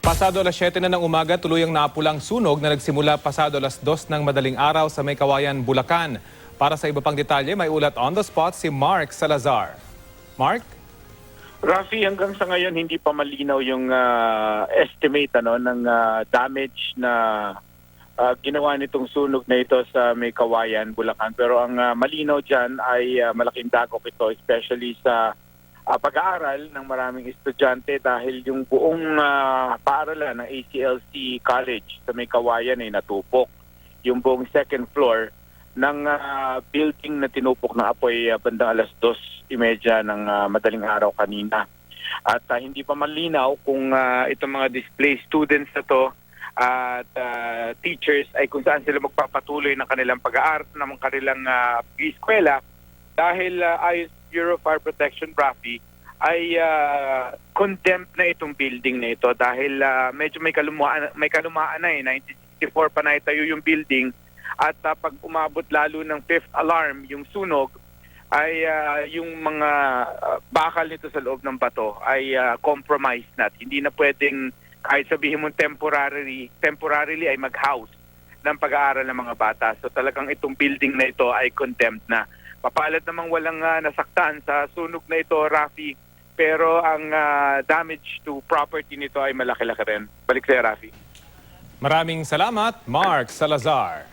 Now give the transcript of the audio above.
Pasado alas 7 na ng umaga, tuluyang naapulang sunog na nagsimula pasado alas 2 ng madaling araw sa May Kawayan, Bulacan. Para sa iba pang detalye, may ulat on the spot si Mark Salazar. Mark? Rafi, hanggang sa ngayon hindi pa malinaw yung estimate ng damage na ginawa nitong sunog na ito sa May Kawayan, Bulacan. Pero ang malinaw dyan ay malaking dagok ito, especially sa pag-aaral ng maraming estudyante dahil yung buong paaralan ng ACLC College sa May Kawayan ay natupok. Yung buong second floor ng building na tinupok na apoy bandang alas 2:30 ng madaling araw kanina. At hindi pa malinaw kung itong mga displaced students na to at teachers ay kung saan sila magpapatuloy ng kanilang pag-aaral, ng kanilang eskwela dahil ayon sa Bureau of Fire Protection, Rafi, ay condemned na itong building na ito dahil medyo may kalumaan na 1964 pa na itayo yung building. At pag umabot lalo ng fifth alarm, yung sunog, ay yung mga bakal nito sa loob ng bato ay compromised na. Hindi na pwedeng, kahit sabihin mo temporarily ay mag-house ng pag-aaral ng mga bata. So talagang itong building na ito ay condemned na. Papalad namang walang nasaktan sa sunog na ito, Rafi, pero ang damage to property nito ay malaki-laki rin. Balik sa'yo, Rafi. Maraming salamat, Mark Salazar.